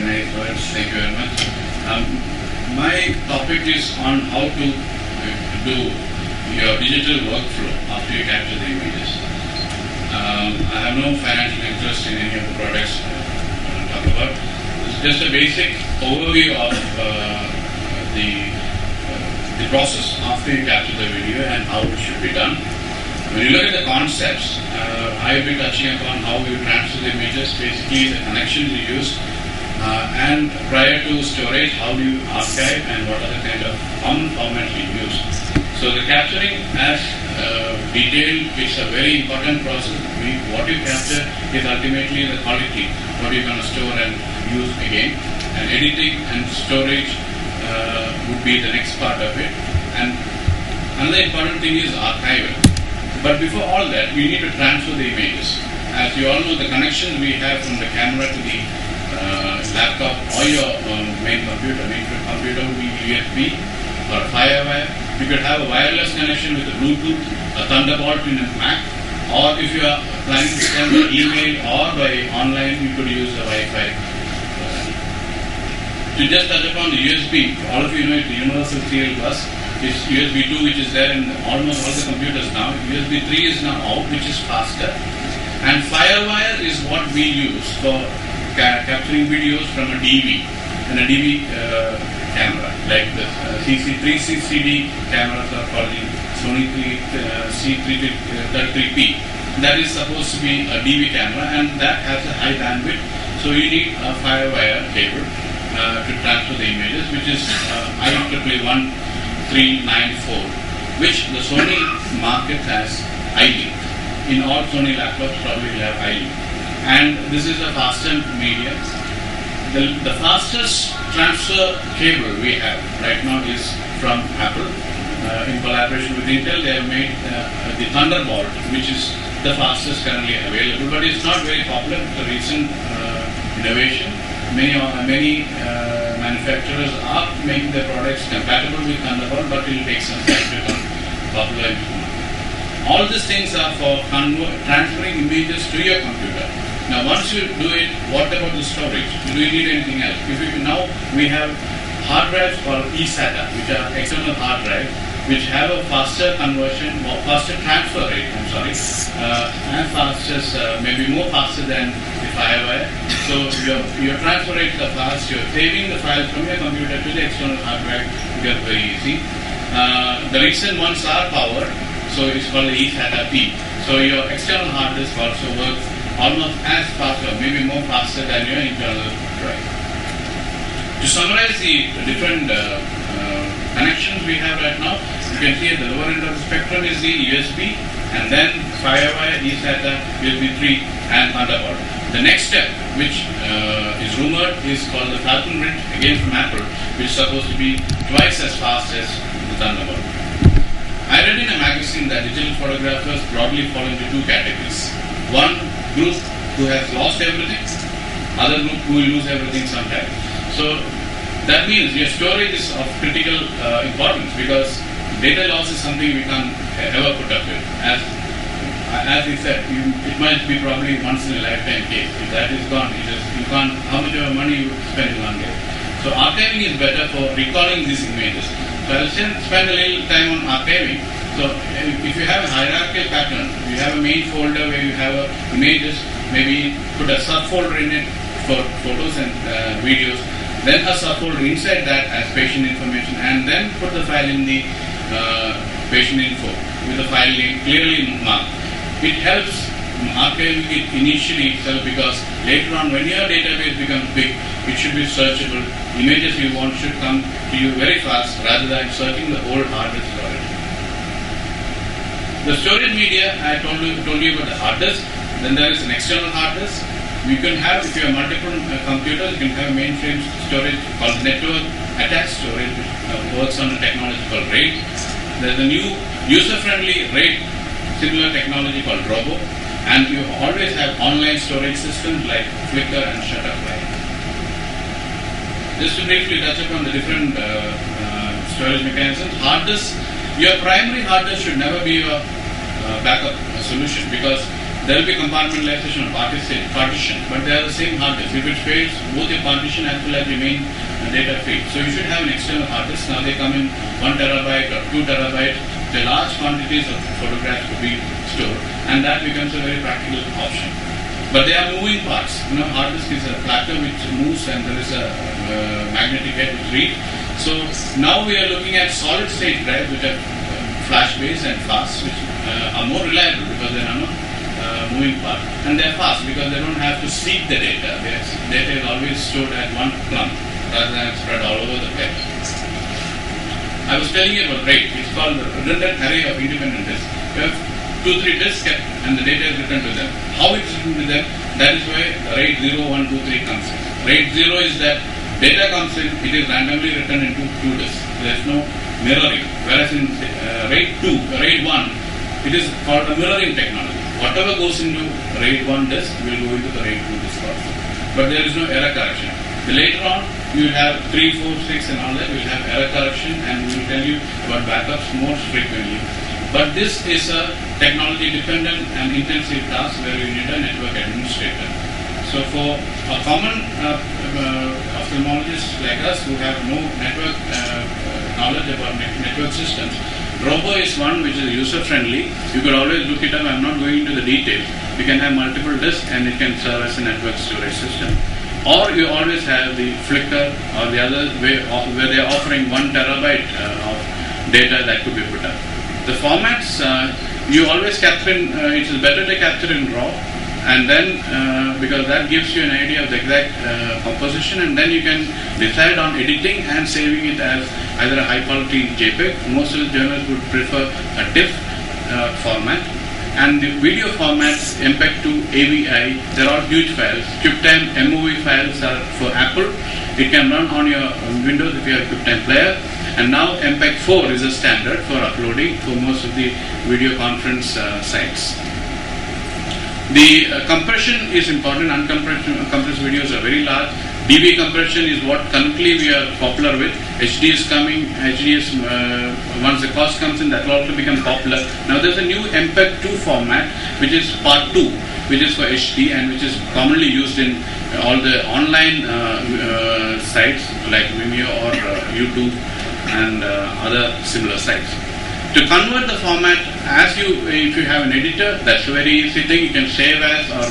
very nice words. Thank you very much. My topic is on how to do your digital workflow after you capture the images. I have no financial interest in any of the products I want to talk about. It's just a basic overview of the process after you capture the video and how it should be done. When you look at the concepts, I will be touching upon how you transfer the images, basically the connections you use, and prior to storage, how do you archive and what are the kind of common formats you use. So the capturing as detailed is a very important process. What you capture is ultimately the quality, what you're going to store and use again. And editing and storage would be the next part of it. And another important thing is archival. But before all that, we need to transfer the images. As you all know, the connections we have from the camera to the laptop or your main computer would be USB or Firewire. You could have a wireless connection with a Bluetooth, a Thunderbolt in a Mac, or if you are planning to send an email or by online, you could use the Wi-Fi. To just touch upon the USB, all of you know it's the Universal Serial Bus. It's USB 2 which is there in almost all the computers now. USB 3 is now out, which is faster. And Firewire is what we use for capturing videos from a DV and a DV camera, like the CC360D cameras are called the Sony C333P. That is supposed to be a DV camera and that has a high bandwidth. So you need a Firewire cable to transfer the images, which is IEEE 1394, which the Sony market has iLink. In all Sony laptops probably will have iLink. And this is a faster medium. The fastest transfer cable we have right now is from Apple. In collaboration with Intel, they have made the Thunderbolt, which is the fastest currently available, but it's not very popular. It's a recent innovation. Many manufacturers are making their products compatible with Thunderbolt, but it will take some time to become popular. All these things are for transferring images to your computer. Now, once you do it, what about the storage? Do you need anything else? Now we have hard drives called eSATA, which are external hard drives, which have a faster conversion, faster transfer rate, and maybe more faster than the Firewire. So your transfer rates are fast, you're saving the files from your computer to the external hard drive, because very easy. The recent ones are powered, so it's called the eSATA P. So your external hard disk also works almost as fast or maybe more faster than your internal drive. To summarize the different connections we have right now, you can see at the lower end of the spectrum is the USB, and then Firewire, eSATA, USB 3, and Thunderbolt. The next step, which is rumored, is called the Falcon Bridge, again from Apple, which is supposed to be twice as fast as the Thunderbolt. I read in a magazine that digital photographers broadly fall into two categories. One group who has lost everything, other group who will lose everything sometime. So that means your storage is of critical importance, because data loss is something we can't ever put up with. As we said, it might be probably once in a lifetime case. If that is gone, you can't. How much of money you spend in one day? So archiving is better for recalling these images. So I'll spend a little time on archiving. So if you have a hierarchical pattern, you have a main folder where you have images, maybe put a subfolder in it for photos and videos, then a subfolder inside that as patient information, and then put the file in the patient info with the file name clearly marked. It helps archiving it initially itself, because later on when your database becomes big, it should be searchable. Images you want should come to you very fast rather than searching the whole hard disk storage. The storage media, I told you about the hard disk. Then there is an external hard disk. You can have, if you have multiple computers, you can have mainframe storage called network attached storage, which works on a technology called RAID. There's a new user-friendly RAID similar technology called Robo, and you always have online storage systems like Flickr and Shutterfly. Just to briefly touch upon the different storage mechanisms. Hard disk, your primary hard disk should never be your backup solution, because there will be compartmentalization or partition, but they are the same hard disk. If it fails, both the partition as well as the main data fail. So you should have an external hard disk. Now they come in 1 terabyte or 2 terabyte. The large quantities of photographs to be stored, and that becomes a very practical option. But they are moving parts. Hard disk is a platter which moves, and there is a magnetic head which reads. So now we are looking at solid state drives which are flash based and fast, which are more reliable because they are not moving part, and they are fast because they don't have to seek the data. Their data is always stored at one clump rather than spread all over the place. I was telling you about RAID. It's called the redundant array of independent disks. You have 2-3 disks kept and the data is written to them. How it is written to them, that is why RAID 0, 1, 2, 3 comes in. RAID 0 is that data comes in, it is randomly written into 2 disks. There is no mirroring. Whereas in RAID 1, it is called a mirroring technology. Whatever goes into RAID 1 disk will go into the RAID 2 disk also. But there is no error correction. Later on, you will have 3, 4, 6 and all that. We will have error correction and we will tell you about backups more frequently. But this is a technology dependent and intensive task where you need a network administrator. So for a common ophthalmologist like us who have no network knowledge about network systems, Robo is one which is user friendly. You could always look it up. I'm not going into the details. You can have multiple disks and it can serve as a network storage system. Or you always have the Flickr or the other way where they are offering 1 terabyte of data that could be put up. The formats you always capture in, it is better to capture in RAW, and then because that gives you an idea of the exact composition, and then you can decide on editing and saving it as either a high quality JPEG. Most of the journalists would prefer a TIFF format. And the video formats, MPEG-2, AVI, they're all huge files. QuickTime MOV files are for Apple. It can run on your Windows if you have a QuickTime player. And now MPEG-4 is a standard for uploading for most of the video conference sites. The compression is important. Uncompressed videos are very large. dB compression is what currently we are popular with. HD is coming. HD is, once the cost comes in, that will also become popular. Now there's a new MPEG-2 format, which is part 2, which is for HD and which is commonly used in all the online sites like Vimeo or YouTube and other similar sites. To convert the format, if you have an editor, that's a very easy thing. You can save as or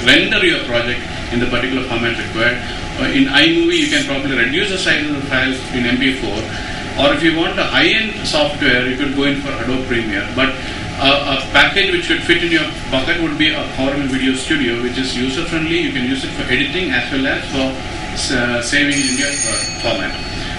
render your project in the particular format required. In iMovie, you can probably reduce the size of the files in MP4. Or if you want a high-end software, you could go in for Adobe Premiere. But a package which would fit in your pocket would be a Horrible Video Studio, which is user-friendly. You can use it for editing as well as for saving in your format.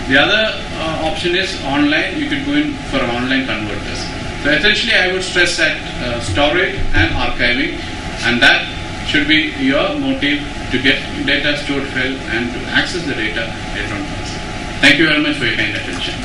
The other option is online. You could go in for online converters. So essentially, I would stress that storage and archiving, and that should be your motive to get data stored well and to access the data later on. Thank you very much for your kind attention.